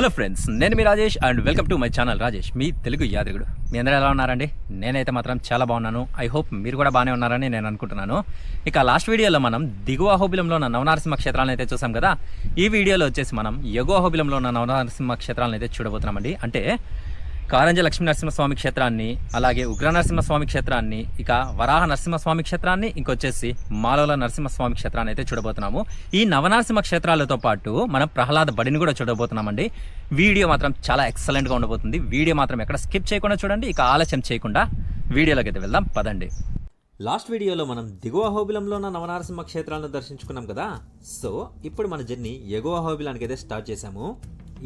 Hello friends, నేను మీ Rajesh and welcome to my channel Rajesh మీ తెలుగు యాత్రికుడు. మీ అందరూ ఎలా ఉన్నారండి? నేనైతే మాత్రం చాలా బాగున్నాను. ఐ హోప్ మీరు కూడా బాగానే ఉన్నారని నేను అనుకుంటున్నాను. ఇక లాస్ట్ వీడియోలో మనం దిగువ అహోబిలంలో ఉన్న నవనారసింహ క్షేత్రాలను అయితే చూసాం కదా. ఈ వీడియోలో వచ్చేసి మనం ఎగువ అహోబిలంలో ఉన్న నవనారసింహ క్షేత్రాలను అయితే చూడబోతున్నామండి. అంటే కారంజ లక్ష్మీ నరసింహస్వామి క్షేత్రాన్ని, అలాగే ఉగ్ర నరసింహస్వామి క్షేత్రాన్ని, ఇక వరాహ నరసింహస్వామి క్షేత్రాన్ని, ఇంకొచ్చేసి మాలోల నరసింహస్వామి క్షేత్రాన్ని అయితే చూడబోతున్నాము. ఈ నవనరసింహ క్షేత్రాలతో పాటు మనం ప్రహ్లాద బడిని కూడా చూడబోతున్నామండి. వీడియో మాత్రం చాలా ఎక్సలెంట్గా ఉండబోతుంది. వీడియో మాత్రం ఎక్కడ స్కిప్ చేయకుండా చూడండి. ఇక ఆలస్యం చేయకుండా వీడియోలోకి అయితే వెళ్దాం, పదండి. లాస్ట్ వీడియోలో మనం దిగువ అహోబిలంలో ఉన్న నవనరసింహ క్షేత్రాలను దర్శించుకున్నాం కదా. సో ఇప్పుడు మన జర్నీ ఎగువ అహోబిలానికి అయితే స్టార్ట్ చేశాము.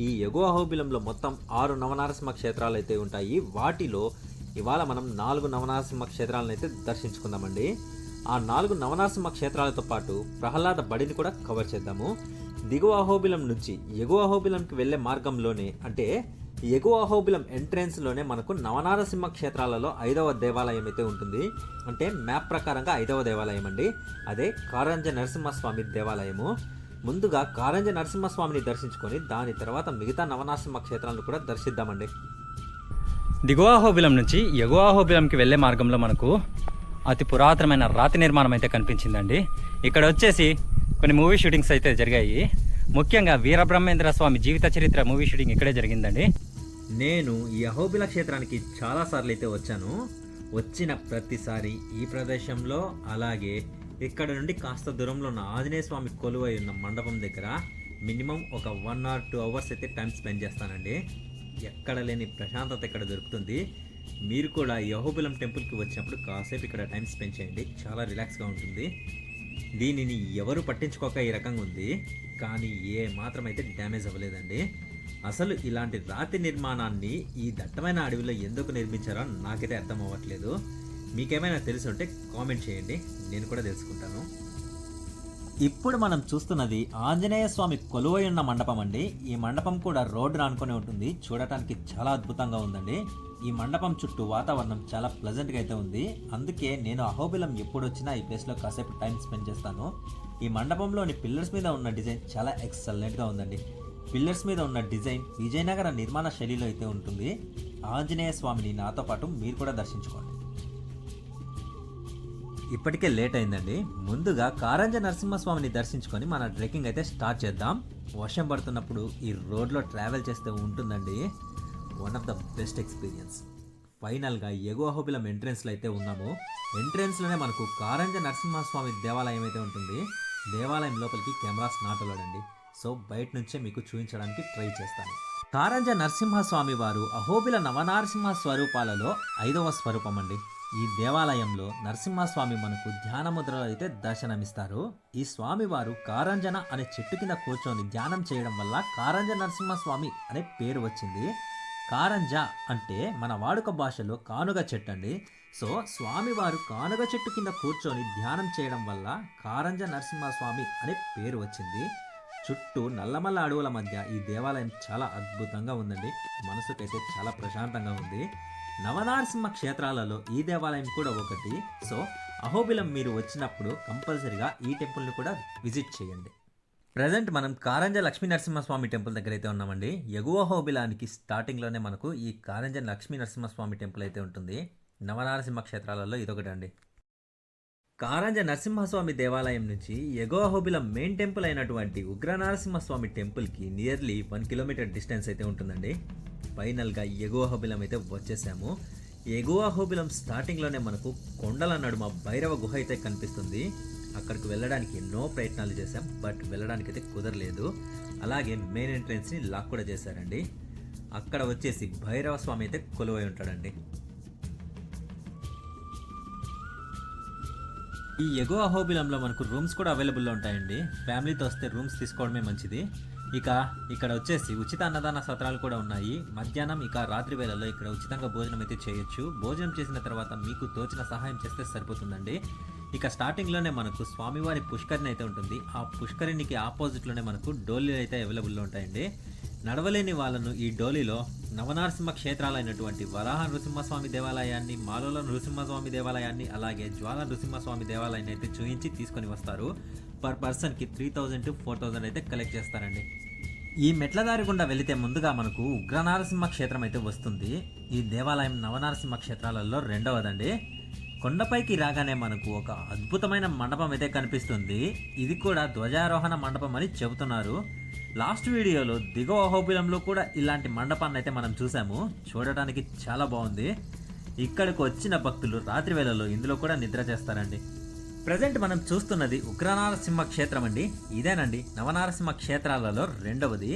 ఈ ఎగువ అహోబిలంలో మొత్తం 6 నవనరసింహ క్షేత్రాలు అయితే ఉంటాయి. వాటిలో ఇవాళ మనం 4 నవనరసింహ క్షేత్రాలను అయితే దర్శించుకుందామండి. ఆ 4 నవనరసింహ క్షేత్రాలతో పాటు ప్రహ్లాద బడిని కూడా కవర్ చేద్దాము. దిగువ అహోబిలం నుంచి ఎగువ అహోబిలంకి వెళ్ళే మార్గంలోనే, అంటే ఎగువ అహోబిలం ఎంట్రెన్స్లోనే మనకు నవనరసింహ క్షేత్రాలలో 5వ దేవాలయం అయితే ఉంటుంది. అంటే మ్యాప్ ప్రకారంగా 5వ దేవాలయం అండి. అదే కారంజ నరసింహస్వామి దేవాలయము. ముందుగా కారంజ నరసింహస్వామిని దర్శించుకొని దాని తర్వాత మిగతా నవనరసింహ క్షేత్రాలను కూడా దర్శిద్దామండి. దిగువ అహోబిలం నుంచి ఎగువ అహోబిలంకి వెళ్ళే మార్గంలో మనకు అతి పురాతనమైన రాతి నిర్మాణం అయితే కనిపించిందండి. ఇక్కడ వచ్చేసి కొన్ని మూవీ షూటింగ్స్ అయితే జరిగాయి. ముఖ్యంగా వీరబ్రహ్మేంద్ర స్వామి జీవిత చరిత్ర మూవీ షూటింగ్ ఇక్కడే జరిగిందండి. నేను ఈ అహోబిల క్షేత్రానికి చాలాసార్లు అయితే వచ్చాను. వచ్చిన ప్రతిసారి ఈ ప్రదేశంలో, అలాగే ఇక్కడ నుండి కాస్త దూరంలో ఉన్న ఆంజనేయ స్వామి కొలువై ఉన్న మండపం దగ్గర మినిమం ఒక 1 or 2 hours అయితే టైం స్పెండ్ చేస్తానండి. ఎక్కడ లేని ప్రశాంతత ఇక్కడ దొరుకుతుంది. మీరు కూడా ఈ అహోబిలం టెంపుల్కి వచ్చినప్పుడు కాసేపు ఇక్కడ టైం స్పెండ్ చేయండి. చాలా రిలాక్స్గా ఉంటుంది. దీనిని ఎవరు పట్టించుకోక ఈ రకంగా ఉంది, కానీ ఏ మాత్రం అయితే డ్యామేజ్ అవ్వలేదండి. అసలు ఇలాంటి రాతి నిర్మాణాన్ని ఈ దట్టమైన అడవిలో ఎందుకు నిర్మించారో నాకైతే అర్థం అవ్వట్లేదు. మీకేమైనా తెలిసి ఉంటే కామెంట్ చేయండి, నేను కూడా తెలుసుకుంటాను. ఇప్పుడు మనం చూస్తున్నది ఆంజనేయ స్వామి కొలువై ఉన్న మండపం అండి. ఈ మండపం కూడా రోడ్డు ఆనుకొని ఉంటుంది. చూడటానికి చాలా అద్భుతంగా ఉందండి. ఈ మండపం చుట్టూ వాతావరణం చాలా ప్లెజెంట్గా అయితే ఉంది. అందుకే నేను అహోబిలం ఎప్పుడు వచ్చినా ఈ ప్లేస్లో కాసేపు టైం స్పెండ్ చేస్తాను. ఈ మండపంలోని పిల్లర్స్ మీద ఉన్న డిజైన్ చాలా ఎక్సలెంట్గా ఉందండి. పిల్లర్స్ మీద ఉన్న డిజైన్ విజయనగర నిర్మాణ శైలిలో అయితే ఉంటుంది. ఆంజనేయ స్వామిని నాతో పాటు మీరు కూడా దర్శించుకోండి. ఇప్పటికే లేట్ అయిందండి. ముందుగా కారంజ నరసింహస్వామిని దర్శించుకొని మన ట్రెక్కింగ్ అయితే స్టార్ట్ చేద్దాం. వర్షం పడుతున్నప్పుడు ఈ రోడ్లో ట్రావెల్ చేస్తే ఉంటుందండి one of the best experience. ఫైనల్గా ఎగువ అహోబిలం ఎంట్రెన్స్లో అయితే ఉన్నాము. ఎంట్రెన్స్లోనే మనకు కారంజ నరసింహస్వామి దేవాలయం అయితే ఉంటుంది. దేవాలయం లోపలికి కెమెరాస్ నాట్ అలౌడ్ అండి. సో బయట నుంచే మీకు చూపించడానికి ట్రై చేస్తాను. కారంజ నరసింహస్వామి వారు అహోబిల నవనరసింహ స్వరూపాలలో 5వ స్వరూపం అండి. ఈ దేవాలయంలో నరసింహస్వామి మనకు ధ్యాన ముద్రలో అయితే దర్శనమిస్తారు. ఈ స్వామి వారు కారంజన అనే చెట్టు కింద కూర్చొని ధ్యానం చేయడం వల్ల కారంజ నరసింహస్వామి అనే పేరు వచ్చింది. కారంజ అంటే మన వాడుక భాషలో కానుగ చెట్టు అండి. సో స్వామివారు కానుగ చెట్టు కింద కూర్చొని ధ్యానం చేయడం వల్ల కారంజ నరసింహస్వామి అనే పేరు వచ్చింది. చుట్టూ నల్లమల్ల అడవుల మధ్య ఈ దేవాలయం చాలా అద్భుతంగా ఉందండి. మనసుకైతే చాలా ప్రశాంతంగా ఉంది. నవనరసింహ క్షేత్రాలలో ఈ దేవాలయం కూడా ఒకటి. సో అహోబిలం మీరు వచ్చినప్పుడు కంపల్సరిగా ఈ టెంపుల్ని కూడా విజిట్ చేయండి. ప్రజెంట్ మనం కారంజ లక్ష్మీ నరసింహస్వామి టెంపుల్ దగ్గర అయితే ఉన్నామండి. ఎగువ అహోబిలానికి స్టార్టింగ్లోనే మనకు ఈ కారంజ లక్ష్మీ నరసింహస్వామి టెంపుల్ అయితే ఉంటుంది. నవనరసింహ క్షేత్రాలలో ఇదొకటి అండి. కారంజ నరసింహస్వామి దేవాలయం నుంచి ఎగువ అహోబిలం మెయిన్ టెంపుల్ అయినటువంటి ఉగ్ర నరసింహస్వామి టెంపుల్కి నియర్లీ 1 kilometer డిస్టెన్స్ అయితే ఉంటుందండి. ఫైనల్గా ఎగువ అహోబిలం అయితే వచ్చేసాము. ఎగువ అహోబిలం స్టార్టింగ్లోనే మనకు కొండల నడుమ భైరవ గుహ అయితే కనిపిస్తుంది. అక్కడికి వెళ్ళడానికి ఎన్నో ప్రయత్నాలు చేశాం, బట్ వెళ్ళడానికి అయితే కుదరలేదు. అలాగే మెయిన్ ఎంట్రెన్స్ని లాక్ కూడా చేశారండి. అక్కడ వచ్చేసి భైరవ స్వామి అయితే కొలువై ఉంటాడండి. ఈ ఎగువ అహోబిలంలో మనకు రూమ్స్ కూడా అవైలబుల్లో ఉంటాయండి. ఫ్యామిలీతో వస్తే రూమ్స్ తీసుకోవడమే మంచిది. ఇక ఇక్కడ వచ్చేసి ఉచిత అన్నదాన సత్రాలు కూడా ఉన్నాయి. మధ్యాహ్నం ఇక రాత్రి వేళల్లో ఇక్కడ ఉచితంగా భోజనం అయితే చేయొచ్చు. భోజనం చేసిన తర్వాత మీకు తోచిన సహాయం చేస్తే సరిపోతుందండి. ఇక స్టార్టింగ్లోనే మనకు స్వామివారి పుష్కరిణి అయితే ఉంటుంది. ఆ పుష్కరిణికి ఆపోజిట్లోనే మనకు డోలీలు అయితే అవైలబుల్లో ఉంటాయండి. నడవలేని వాళ్ళను ఈ డోలీలో నవనరసింహ క్షేత్రాలైనటువంటి వరాహ నృసింహస్వామి దేవాలయాన్ని, మాలోల నృసింహస్వామి దేవాలయాన్ని, అలాగే జ్వాల నృసింహస్వామి దేవాలయాన్ని అయితే చూయించి తీసుకొని వస్తారు. పర్ పర్సన్కి 3000 to 4000 అయితే కలెక్ట్ చేస్తారండి. ఈ మెట్ల దారి గుండా వెళితే ముందుగా మనకు ఉగ్రనారసింహ క్షేత్రం అయితే వస్తుంది. ఈ దేవాలయం నవనారసింహ క్షేత్రాలలో రెండవదండి. కొండపైకి రాగానే మనకు ఒక అద్భుతమైన మండపం అయితే కనిపిస్తుంది. ఇది కూడా ధ్వజారోహణ మండపం అని చెబుతున్నారు. లాస్ట్ వీడియోలో దిగువ అహోబిలంలో కూడా ఇలాంటి మండపాన్ని అయితే మనం చూసాము. చూడటానికి చాలా బాగుంది. ఇక్కడికి వచ్చిన భక్తులు రాత్రి వేళల్లో ఇందులో కూడా నిద్ర చేస్తారండి. ప్రజెంట్ మనం చూస్తున్నది ఉగ్రనారసింహ క్షేత్రం అండి. ఇదేనండి నవనారసింహ క్షేత్రాలలో రెండవది.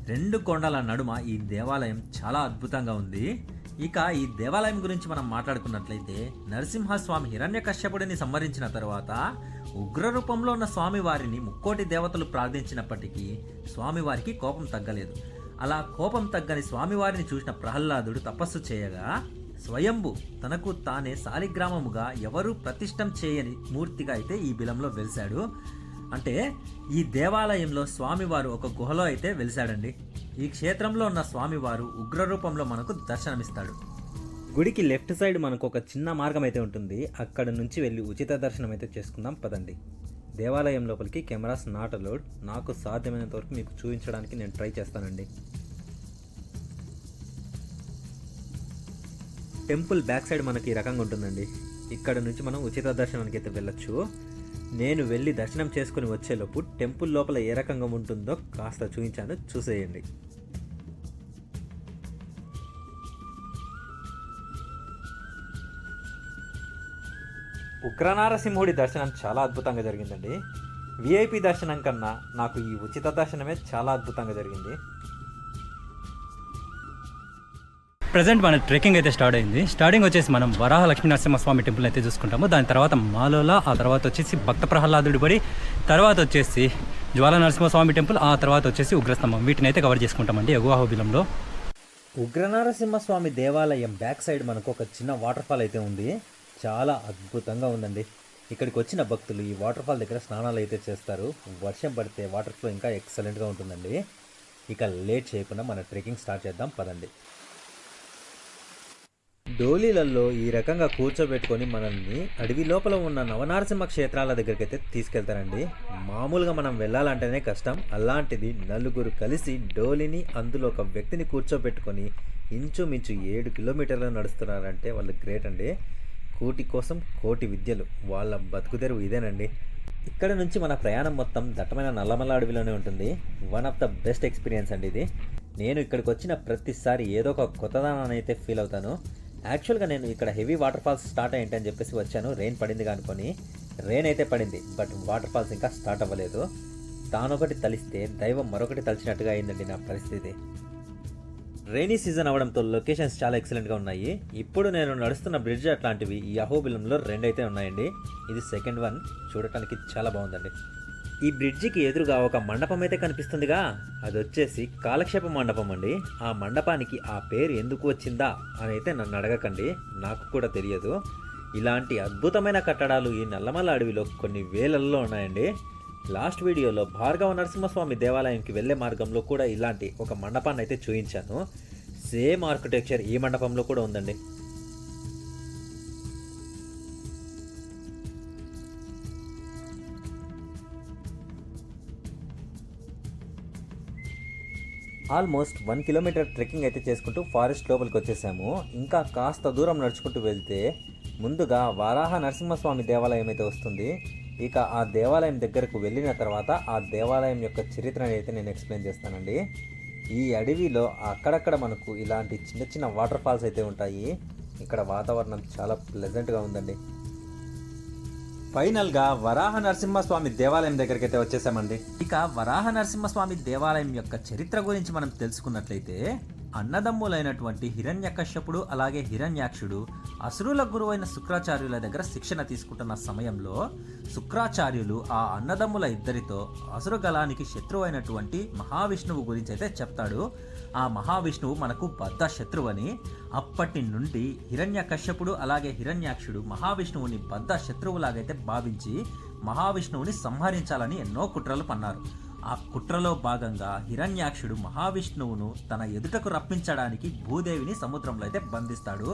2 కొండల నడుమ ఈ దేవాలయం చాలా అద్భుతంగా ఉంది. ఇక ఈ దేవాలయం గురించి మనం మాట్లాడుకున్నట్లయితే నరసింహస్వామి హిరణ్యకశ్యపుడిని సంహరించిన తరువాత ఉగ్ర రూపంలో ఉన్న స్వామివారిని ముక్కోటి దేవతలు ప్రార్థించినప్పటికీ స్వామివారికి కోపం తగ్గలేదు. అలా కోపం తగ్గని స్వామివారిని చూసిన ప్రహ్లాదుడు తపస్సు చేయగా స్వయంభు తనకు తానే శాలిగ్రామముగా ఎవరూ ప్రతిష్టం చేయని మూర్తిగా అయితే ఈ బిలంలో వెలిశాడు. అంటే ఈ దేవాలయంలో స్వామివారు ఒక గుహలో అయితే వెలిశాడండి. ఈ క్షేత్రంలో ఉన్న స్వామివారు ఉగ్ర రూపంలో మనకు దర్శనమిస్తాడు. గుడికి లెఫ్ట్ సైడ్ మనకు ఒక చిన్న మార్గం అయితే ఉంటుంది. అక్కడ నుంచి వెళ్ళి ఉచిత దర్శనం అయితే చేసుకుందాం పదండి. దేవాలయం లోపలికి కెమెరాస్ నాట్ అలౌడ్. నాకు సాధ్యమైనంత వరకు మీకు చూపించడానికి నేను ట్రై చేస్తానండి. టెంపుల్ బ్యాక్ సైడ్ మనకి ఈ రకంగా ఉంటుందండి. ఇక్కడ నుంచి మనం ఉచిత దర్శనానికి అయితే వెళ్ళొచ్చు. నేను వెళ్ళి దర్శనం చేసుకుని వచ్చేలోపు టెంపుల్ లోపల ఏ రకంగా ఉంటుందో కాస్త చూపించాను, చూసేయండి. ఉగ్రనారసింహుడి దర్శనం చాలా అద్భుతంగా జరిగిందండి. విఐపి దర్శనం కన్నా నాకు ఈ ఉచిత దర్శనమే చాలా అద్భుతంగా జరిగింది. ప్రజెంట్ మన ట్రెక్కింగ్ అయితే స్టార్ట్ అయింది. స్టార్టింగ్ వచ్చేసి మనం వరాహ లక్ష్మీ నరసింహస్వామి టెంపుల్ అయితే చూసుకుంటాము. దాని తర్వాత మాలోలా, ఆ తర్వాత వచ్చేసి భక్త ప్రహ్లాదుడి బడి, తర్వాత వచ్చేసి జ్వాల నరసింహస్వామి టెంపుల్, ఆ తర్వాత వచ్చేసి ఉగ్రస్తంభం. వీటిని అయితే కవర్ చేసుకుంటామండి ఎగువాహోబిలంలో. ఉగ్రనారసింహస్వామి దేవాలయం బ్యాక్ సైడ్ మనకు ఒక చిన్న వాటర్ ఫాల్ అయితే ఉంది. చాలా అద్భుతంగా ఉందండి. ఇక్కడికి వచ్చిన భక్తులు ఈ వాటర్ ఫాల్ దగ్గర స్నానాలు అయితే చేస్తారు. వర్షం పడితే వాటర్ ఫ్లో ఇంకా ఎక్సలెంట్గా ఉంటుందండి. ఇక లేట్ చేయకుండా మన ట్రెక్కింగ్ స్టార్ట్ చేద్దాం పదండి. డోలీలలో ఈ రకంగా కూర్చోబెట్టుకొని మనల్ని అడవి లోపల ఉన్న నవనారసింహ క్షేత్రాల దగ్గరికి అయితే తీసుకెళ్తారండి. మామూలుగా మనం వెళ్ళాలంటేనే కష్టం. అలాంటిది నలుగురు కలిసి డోలీని, అందులో ఒక వ్యక్తిని కూర్చోబెట్టుకొని ఇంచుమించు 7 కిలోమీటర్లు నడుస్తున్నారంటే వాళ్ళు గ్రేట్ అండి. కోటి కోసం కోటి విద్యలు, వాళ్ళ బతుకుదెరువు ఇదేనండి. ఇక్కడ నుంచి మన ప్రయాణం మొత్తం దట్టమైన నల్లమల్ల అడవిలోనే ఉంటుంది. One of the best experience అండి ఇది. నేను ఇక్కడికి వచ్చిన ప్రతిసారి ఏదో ఒక కొత్తదనాన్ని అయితే ఫీల్ అవుతాను. యాక్చువల్గా నేను ఇక్కడ హెవీ వాటర్ ఫాల్స్ స్టార్ట్ అయ్యింటని చెప్పేసి వచ్చాను. రెయిన్ పడింది అనుకొని. రెయిన్ అయితే పడింది, బట్ వాటర్ ఫాల్స్ ఇంకా స్టార్ట్ అవ్వలేదు. తానొకటి తలిస్తే దైవం మరొకటి తలిచినట్టుగా అయిందండి నా పరిస్థితి. రైనీ సీజన్ అవడంతో లొకేషన్స్ చాలా ఎక్సలెంట్గా ఉన్నాయి. ఇప్పుడు నేను నడుస్తున్న బ్రిడ్జ్ అట్లాంటివి ఈ అహోబిలంలో 2 అయితే ఉన్నాయండి. ఇది సెకండ్ వన్. చూడటానికి చాలా బాగుందండి. ఈ బ్రిడ్జికి ఎదురుగా ఒక మండపం అయితే కనిపిస్తుందిగా, అది వచ్చేసి కాలక్షేప మండపం అండి. ఆ మండపానికి ఆ పేరు ఎందుకు వచ్చిందా అని అయితే నన్ను అడగకండి, నాకు కూడా తెలియదు. ఇలాంటి అద్భుతమైన కట్టడాలు ఈ నల్లమల్ల అడవిలో కొన్ని వేలల్లో ఉన్నాయండి. లాస్ట్ వీడియోలో భార్గవ నరసింహస్వామి దేవాలయంకి వెళ్ళే మార్గంలో కూడా ఇలాంటి ఒక మండపాన్ని అయితే చూపించాను. సేమ్ ఆర్కిటెక్చర్ ఈ మండపంలో కూడా ఉందండి. ఆల్మోస్ట్ 1 కిలోమీటర్ ట్రెక్కింగ్ అయితే చేసుకుంటూ ఫారెస్ట్ లోపలికి వచ్చేసాము. ఇంకా కాస్త దూరం నడుచుకుంటూ వెళ్తే ముందుగా వరాహ నరసింహస్వామి దేవాలయం అయితే వస్తుంది. ఇక ఆ దేవాలయం దగ్గరకు వెళ్ళిన తర్వాత ఆ దేవాలయం యొక్క చరిత్రను అయితే నేను ఎక్స్ప్లెయిన్ చేస్తానండి. ఈ అడవిలో అక్కడక్కడ మనకు ఇలాంటి చిన్న చిన్న వాటర్ ఫాల్స్ అయితే ఉంటాయి. ఇక్కడ వాతావరణం చాలా ప్లెజెంట్గా ఉందండి. ఫైనల్గా వరాహ నరసింహస్వామి దేవాలయం దగ్గరికి అయితే వచ్చేసామండి. ఇక వరాహ నరసింహస్వామి దేవాలయం యొక్క చరిత్ర గురించి మనం తెలుసుకున్నట్లయితే అన్నదమ్ములైనటువంటి హిరణ్యకశ్యపుడు అలాగే హిరణ్యాక్షుడు అసురుల గురువైన శుక్రాచార్యుల దగ్గర శిక్షణ తీసుకుంటున్న సమయంలో శుక్రాచార్యులు ఆ అన్నదమ్ముల ఇద్దరితో అసురగలానికి శత్రువైనటువంటి మహావిష్ణువు గురించి అయితే చెప్తాడు. ఆ మహావిష్ణువు మనకు బద్ధ శత్రువని. అప్పటి నుండి హిరణ్యకశ్యపుడు అలాగే హిరణ్యాక్షుడు మహావిష్ణువుని బద్ధ శత్రువులాగైతే భావించి మహావిష్ణువుని సంహరించాలని ఎన్నో కుట్రలు పన్నారు. ఆ కుట్రలో భాగంగా హిరణ్యాక్షుడు మహావిష్ణువును తన ఎదుటకు రప్పించడానికి భూదేవిని సముద్రంలో అయితే బంధిస్తాడు.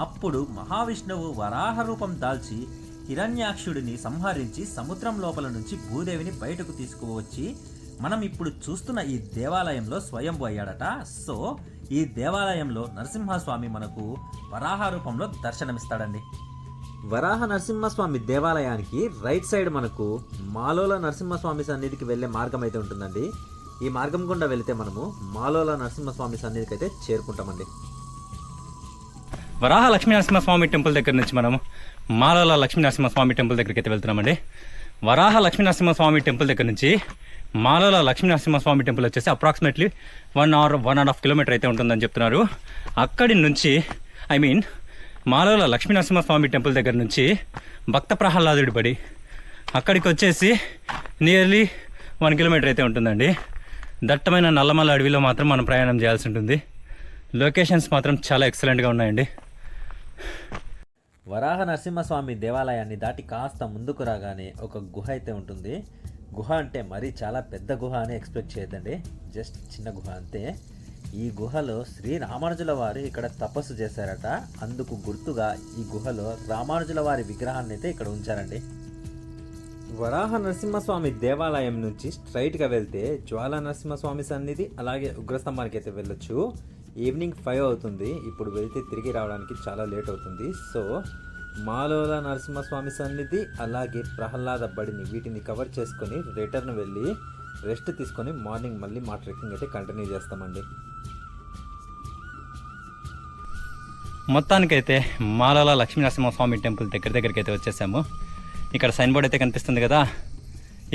అప్పుడు మహావిష్ణువు వరాహ రూపం దాల్చి హిరణ్యాక్షుడిని సంహరించి సముద్రం లోపల నుంచి భూదేవిని బయటకు తీసుకువచ్చి మనం ఇప్పుడు చూస్తున్న ఈ దేవాలయంలో స్వయంభూ అయ్యాడట. సో ఈ దేవాలయంలో నరసింహస్వామి మనకు వరాహ రూపంలో దర్శనమిస్తాడండి. వరాహ నరసింహస్వామి దేవాలయానికి రైట్ సైడ్ మనకు మాలోల నరసింహస్వామి సన్నిధికి వెళ్ళే మార్గం అయితే ఉంటుందండి. ఈ మార్గం గుండా వెళితే మనము మాలోల నరసింహస్వామి సన్నిధికి అయితే చేరుకుంటామండి. వరాహ లక్ష్మీ నరసింహస్వామి టెంపుల్ దగ్గర నుంచి మనము మాలోల లక్ష్మీ నరసింహస్వామి టెంపుల్ దగ్గరికి అయితే వెళ్తున్నామండి. వరాహ లక్ష్మీ నరసింహస్వామి టెంపుల్ దగ్గర నుంచి మాలోల లక్ష్మీ నరసింహస్వామి టెంపుల్ వచ్చేసి అప్రాక్సిమేట్లీ 1 or 1.5 కిలోమీటర్ అయితే ఉంటుందని చెప్తున్నారు. అక్కడి నుంచి మాలోల లక్ష్మీ నరసింహస్వామి టెంపుల్ దగ్గర నుంచి భక్త ప్రహ్లాదుడి బడి అక్కడికి వచ్చేసి నియర్లీ 1 కిలోమీటర్ అయితే ఉంటుందండి. దట్టమైన నల్లమల్ల అడవిలో మాత్రం మనం ప్రయాణం చేయాల్సి ఉంటుంది. లొకేషన్స్ మాత్రం చాలా ఎక్సలెంట్గా ఉన్నాయండి. వరాహ నరసింహస్వామి దేవాలయాన్ని దాటి కాస్త ముందుకు రాగానే ఒక గుహ అయితే ఉంటుంది. గుహ అంటే మరీ చాలా పెద్ద గుహ అని ఎక్స్పెక్ట్ చేయొద్దండి, జస్ట్ చిన్న గుహ అంతే. ఈ గుహలో శ్రీ రామానుజుల వారు ఇక్కడ తపస్సు చేశారట. అందుకు గుర్తుగా ఈ గుహలో రామానుజుల వారి విగ్రహాన్ని అయితే ఇక్కడ ఉంచారండి. వరాహ నరసింహస్వామి దేవాలయం నుంచి స్ట్రైట్గా వెళ్తే జ్వాలా నరసింహస్వామి సన్నిధి అలాగే ఉగ్రస్తంభానికి అయితే వెళ్ళొచ్చు. ఈవినింగ్ 5 అవుతుంది. ఇప్పుడు వెళ్తే తిరిగి రావడానికి చాలా లేట్ అవుతుంది. సో మాలోల నరసింహస్వామి సన్నిధి అలాగే ప్రహ్లాద బడిని వీటిని కవర్ చేసుకొని రిటర్న్ వెళ్ళి రెస్ట్ తీసుకొని మార్నింగ్ మళ్ళీ మా ట్రెక్కింగ్ అయితే కంటిన్యూ చేస్తామండి. మొత్తానికైతే మాలోల లక్ష్మీ నరసింహస్వామి టెంపుల్ దగ్గరికి అయితే వచ్చేసాము. ఇక్కడ సైన్ బోర్డ్ అయితే కనిపిస్తుంది కదా,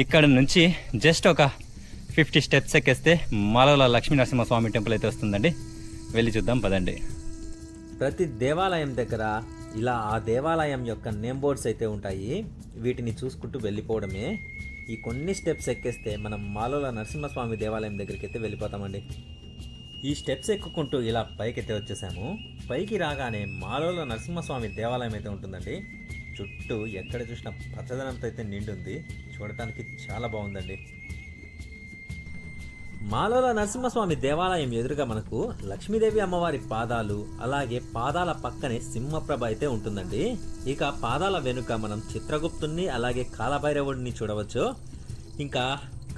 ఇక్కడ నుంచి జస్ట్ ఒక 50 స్టెప్స్ ఎక్కేస్తే మాలోల లక్ష్మీ నరసింహస్వామి టెంపుల్ అయితే వస్తుందండి. వెళ్ళి చూద్దాం పదండి. ప్రతి దేవాలయం దగ్గర ఇలా ఆ దేవాలయం యొక్క నేమ్ బోర్డ్స్ అయితే ఉంటాయి. వీటిని చూసుకుంటూ వెళ్ళిపోవడమే. ఈ కొన్ని స్టెప్స్ ఎక్కేస్తే మనం మాలోల నరసింహస్వామి దేవాలయం దగ్గరికి అయితే వెళ్ళిపోతామండి. ఈ స్టెప్స్ ఎక్కుకుంటూ ఇలా పైకైతే వచ్చేసాము. పైకి రాగానే మాలోల నరసింహస్వామి దేవాలయం అయితే ఉంటుందండి. చుట్టూ ఎక్కడ చూసినా పచ్చదనంతో అయితే నిండి ఉంది. చూడటానికి చాలా బాగుందండి. మాలోల నరసింహస్వామి దేవాలయం ఎదురుగా మనకు లక్ష్మీదేవి అమ్మవారి పాదాలు అలాగే పాదాల పక్కనే సింహప్రభ అయితే ఉంటుందండి. ఇక పాదాల వెనుక మనం చిత్రగుప్తుని అలాగే కాలభైరవుడిని చూడవచ్చు. ఇంకా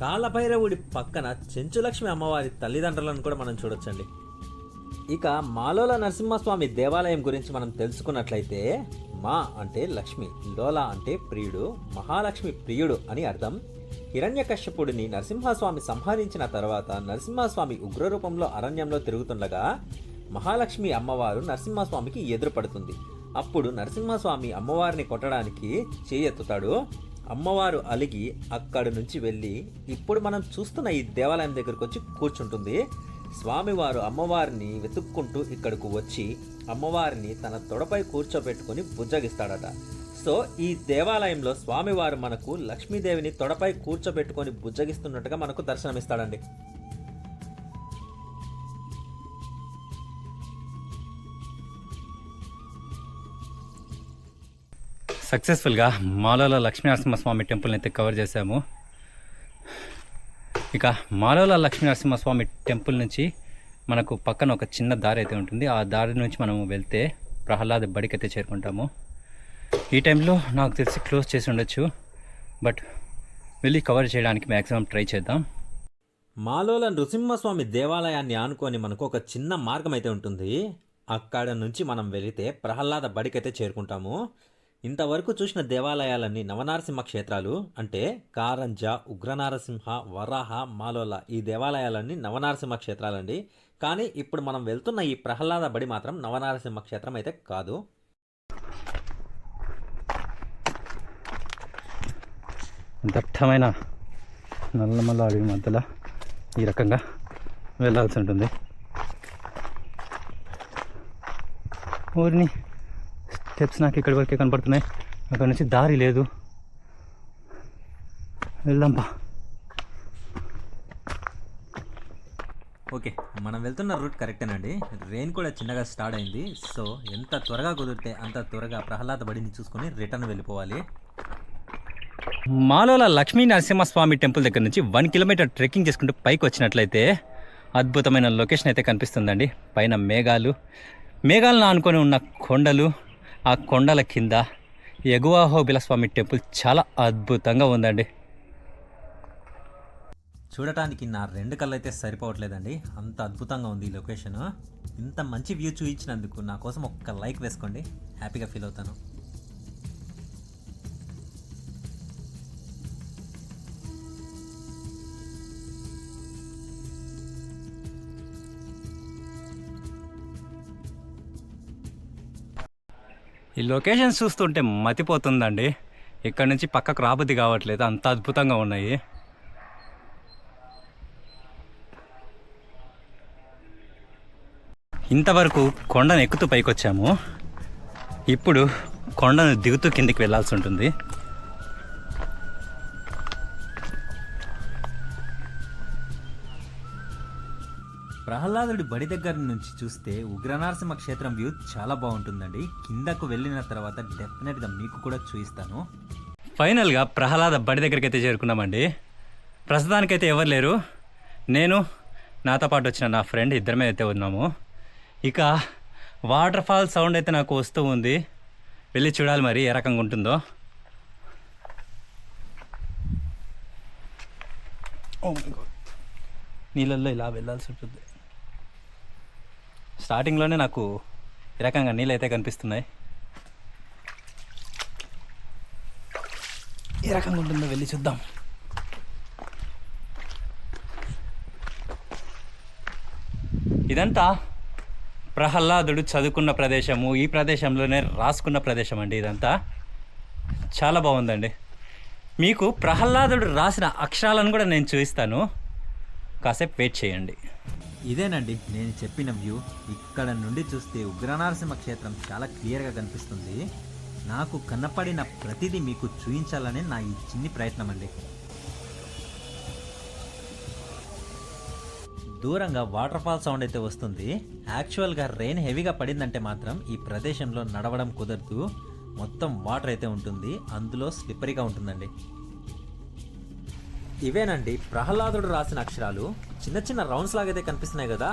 కాలభైరవుడి పక్కన చెంచులక్ష్మి అమ్మవారి తల్లిదండ్రులను కూడా మనం చూడొచ్చండి. ఇక మాలోల నరసింహస్వామి దేవాలయం గురించి మనం తెలుసుకున్నట్లయితే మా అంటే లక్ష్మి, లోల అంటే ప్రియుడు, మహాలక్ష్మి ప్రియుడు అని అర్థం. హిరణ్యకశ్యపుడిని నరసింహస్వామి సంహరించిన తర్వాత నరసింహస్వామి ఉగ్రరూపంలో అరణ్యంలో తిరుగుతుండగా మహాలక్ష్మి అమ్మవారు నరసింహస్వామికి ఎదురుపడుతుంది. అప్పుడు నరసింహస్వామి అమ్మవారిని కొట్టడానికి చేయెత్తుతాడు. అమ్మవారు అలిగి అక్కడి నుంచి వెళ్ళి ఇప్పుడు మనం చూస్తున్న ఈ దేవాలయం దగ్గరకు వచ్చి కూర్చుంటుంది. స్వామివారు అమ్మవారిని వెతుక్కుంటూ ఇక్కడకు వచ్చి అమ్మవారిని తన తొడపై కూర్చోబెట్టుకొని బుజ్జగిస్తాడట. సో ఈ దేవాలయంలో స్వామివారు మనకు లక్ష్మీదేవిని తొడపై కూర్చోబెట్టుకొని బుజ్జగిస్తున్నట్టుగా మనకు దర్శనమిస్తాడండి. సక్సెస్ఫుల్గా మాలోల లక్ష్మీ నరసింహస్వామి టెంపుల్ని అయితే కవర్ చేశాము. ఇక మాలోల లక్ష్మీ నరసింహస్వామి టెంపుల్ నుంచి మనకు పక్కన ఒక చిన్న దారి అయితే ఉంటుంది. ఆ దారి నుంచి మనము వెళ్తే ప్రహ్లాద బడికి అయితే చేరుకుంటాము. ఈ టైంలో నాకు తెలిసి క్లోజ్ చేసి ఉండొచ్చు, బట్ వెళ్ళి కవర్ చేయడానికి మ్యాక్సిమం ట్రై చేద్దాం. మాలోల నృసింహస్వామి దేవాలయాన్ని ఆనుకొని మనకు ఒక చిన్న మార్గం అయితే ఉంటుంది. అక్కడ నుంచి మనం వెళితే ప్రహ్లాద బడికి అయితే చేరుకుంటాము. ఇంతవరకు చూసిన దేవాలయాలన్నీ నవనారసింహ క్షేత్రాలు, అంటే కారంజ, ఉగ్రనారసింహ, వరాహ, మాలోల ఈ దేవాలయాలన్నీ నవనారసింహ క్షేత్రాలండి. కానీ ఇప్పుడు మనం వెళ్తున్న ఈ ప్రహ్లాద బడి మాత్రం నవనారసింహ క్షేత్రం అయితే కాదు. దట్టమైన నల్లమల్ల అడవి మధ్యలో ఈ రకంగా వెళ్ళాల్సి ఉంటుంది. ఊరిని స్టెప్స్ నాకు ఇక్కడి వరకే కనపడుతున్నాయి, అక్కడ నుంచి దారి లేదు. వెళ్దాంపా. ఓకే, మనం వెళ్తున్న రూట్ కరెక్టేనండి. రెయిన్ కూడా చిన్నగా స్టార్ట్ అయింది. సో ఎంత త్వరగా కుదిరితే అంత త్వరగా ప్రహ్లాద బడిని చూసుకొని రిటర్న్ వెళ్ళిపోవాలి. మాలోల లక్ష్మీ నరసింహస్వామి టెంపుల్ దగ్గర నుంచి 1 కిలోమీటర్ ట్రెక్కింగ్ చేసుకుంటూ పైకి వచ్చినట్లయితే అద్భుతమైన లొకేషన్ అయితే కనిపిస్తుందండి. పైన మేఘాలను ఆనుకొని ఉన్న కొండలు, ఆ కొండల కింద ఎగువాహోబిల స్వామి టెంపుల్ చాలా అద్భుతంగా ఉందండి. చూడటానికి నా 2 కళ్ళు అయితే సరిపోవట్లేదండి, అంత అద్భుతంగా ఉంది ఈ లొకేషన్. ఇంత మంచి వ్యూ చూపించినందుకు నా కోసం ఒక్క లైక్ వేసుకోండి, హ్యాపీగా ఫీల్ అవుతాను. ఈ లొకేషన్స్ చూస్తుంటే మతిపోతుందండి, ఇక్కడ నుంచి పక్కకు రాబుద్ది కావట్లేదు, అంత అద్భుతంగా ఉన్నాయి. ఇంతవరకు కొండను ఎక్కుతూ పైకి వచ్చాము, ఇప్పుడు కొండను దిగుతూ కిందికి వెళ్ళాల్సి ఉంటుంది. ప్రహ్లాదుడి బడి దగ్గర నుంచి చూస్తే ఉగ్రనరసింహ క్షేత్రం వ్యూ చాలా బాగుంటుందండి. కిందకు వెళ్ళిన తర్వాత డెఫినెట్గా మీకు కూడా చూపిస్తాను. ఫైనల్గా ప్రహ్లాద బడి దగ్గరికి అయితే చేరుకున్నామండి. ప్రస్తుతానికైతే ఎవరు లేరు, నేను నాతో పాటు వచ్చిన నా ఫ్రెండ్ ఇద్దరమే అయితే ఉన్నాము. ఇక వాటర్ ఫాల్ సౌండ్ అయితే నాకు వస్తూ ఉంది, వెళ్ళి చూడాలి మరి ఏ రకంగా ఉంటుందో. నీళ్ళల్లో ఇలా వెళ్ళాల్సి ఉంటుంది. స్టార్టింగ్లోనే నాకు ఈ రకంగా నీళ్ళు అయితే కనిపిస్తున్నాయి, ఏ రకంగా ఉంటుందో వెళ్ళి చూద్దాం. ఇదంతా ప్రహ్లాదుడు చదువుకున్న ప్రదేశము, ఈ ప్రదేశంలోనే రాసుకున్న ప్రదేశం అండి. ఇదంతా చాలా బాగుందండి. మీకు ప్రహ్లాదుడు రాసిన అక్షరాలను కూడా నేను చూపిస్తాను, కాసేపు వెయిట్ చేయండి. ఇదేనండి నేను చెప్పిన వ్యూ. ఇక్కడ నుండి చూస్తే ఉగ్రనరసింహ క్షేత్రం చాలా క్లియర్గా కనిపిస్తుంది. నాకు కనపడిన ప్రతిదీ మీకు చూపించాలనే నా ఈ చిన్ని ప్రయత్నం అండి. దూరంగా వాటర్ ఫాల్ సౌండ్ అయితే వస్తుంది. యాక్చువల్గా రెయిన్ హెవీగా పడిందంటే మాత్రం ఈ ప్రదేశంలో నడవడం కుదరదు, మొత్తం వాటర్ అయితే ఉంటుంది, అందులో స్లిప్పరీగా ఉంటుందండి. ఇవేనండి ప్రహ్లాదుడు రాసిన అక్షరాలు. చిన్న చిన్న రౌండ్స్ లాగైతే కనిపిస్తున్నాయి కదా,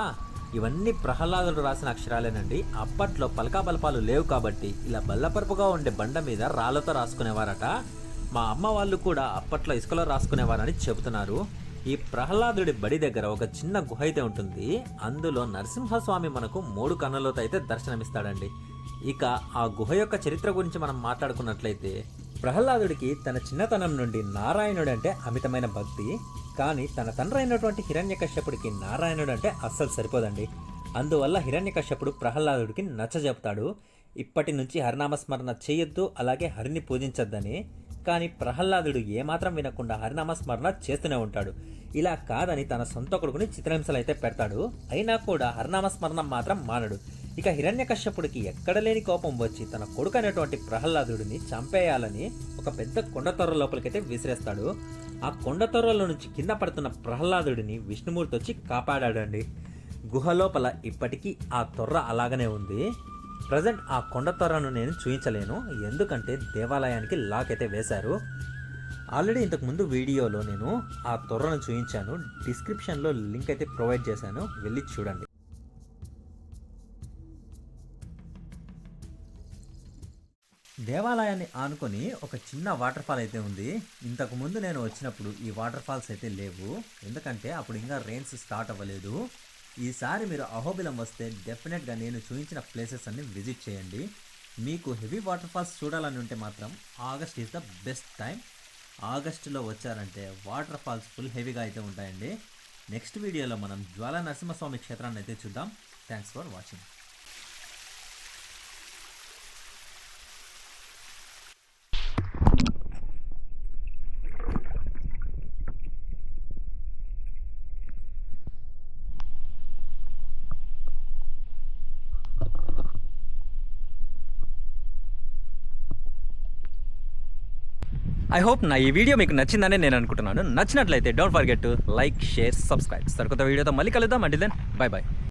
ఇవన్నీ ప్రహ్లాదుడు రాసిన అక్షరాలేనండి. అప్పట్లో పలకా బలపాలు లేవు కాబట్టి ఇలా బల్లపరుపుగా ఉండే బండ మీద రాళ్ళతో రాసుకునేవారట. మా అమ్మ వాళ్ళు కూడా అప్పట్లో ఇసుకలో రాసుకునేవారని చెబుతున్నారు. ఈ ప్రహ్లాదుడి బడి దగ్గర ఒక చిన్న గుహ అయితే ఉంటుంది, అందులో నరసింహస్వామి మనకు 3 కన్నులతో అయితే దర్శనమిస్తాడండి. ఇక ఆ గుహ యొక్క చరిత్ర గురించి మనం మాట్లాడుకున్నట్లయితే, ప్రహ్లాదుడికి తన చిన్నతనం నుండి నారాయణుడు అంటే అమితమైన భక్తి. కానీ తన తండ్రి అయినటువంటి హిరణ్యకశ్యపుడికి నారాయణుడు అంటే అస్సలు సరిపోదండి. అందువల్ల హిరణ్యకశ్యపుడు ప్రహ్లాదుడికి నచ్చజెప్తాడు, ఇప్పటి నుంచి హరినామస్మరణ చేయొద్దు, అలాగే హరిని పూజించొద్దని. కానీ ప్రహ్లాదుడు ఏమాత్రం వినకుండా హరినామస్మరణ చేస్తూనే ఉంటాడు. ఇలా కాదని తన సొంత కొడుకుని చిత్రహింసలు అయితే పెడతాడు, అయినా కూడా హరినామస్మరణం మాత్రం మానడు. ఇక హిరణ్యకశ్యపుడికి ఎక్కడ లేని కోపం వచ్చి తన కొడుకు అనేటువంటి ప్రహ్లాదుడిని చంపేయాలని ఒక పెద్ద కొండతొర్ర లోపలికైతే విసిరేస్తాడు. ఆ కొండతొర్రలో నుంచి కింద పడుతున్న ప్రహ్లాదుడిని విష్ణుమూర్తి వచ్చి కాపాడాడండి. గుహ లోపల ఇప్పటికీ ఆ తొర్ర అలాగనే ఉంది. ప్రజెంట్ ఆ కొండతొర్రను నేను చూపించలేను, ఎందుకంటే దేవాలయానికి లాక్ అయితే వేశారు. ఆల్రెడీ ఇంతకుముందు వీడియోలో నేను ఆ తొర్రను చూపించాను, డిస్క్రిప్షన్లో లింక్ అయితే ప్రొవైడ్ చేశాను, వెళ్ళి చూడండి. దేవాలయాన్ని ఆనుకొని ఒక చిన్న వాటర్ ఫాల్ అయితే ఉంది. ఇంతకుముందు నేను వచ్చినప్పుడు ఈ వాటర్ ఫాల్స్ అయితే లేవు, ఎందుకంటే అప్పుడు ఇంకా రెయిన్స్ స్టార్ట్ అవ్వలేదు. ఈసారి మీరు అహోబిలం వస్తే డెఫినెట్గా నేను చూపించిన ప్లేసెస్ అన్ని విజిట్ చేయండి. మీకు హెవీ వాటర్ ఫాల్స్ చూడాలని ఉంటే మాత్రం August is the best time. ఆగస్టులో వచ్చారంటే వాటర్ ఫాల్స్ ఫుల్ హెవీగా అయితే ఉంటాయండి. నెక్స్ట్ వీడియోలో మనం జ్వాలా నరసింహస్వామి క్షేత్రాన్ని అయితే చూద్దాం. Thanks for watching. I hope నా ఈ వీడియో మీకు నచ్చిందని నేను అనుకుంటున్నాను. నచ్చినట్లయితే don't forget to like, share, subscribe. సరికొత్త వీడియోతో మళ్ళీ కలుద్దాం. Until then bye by.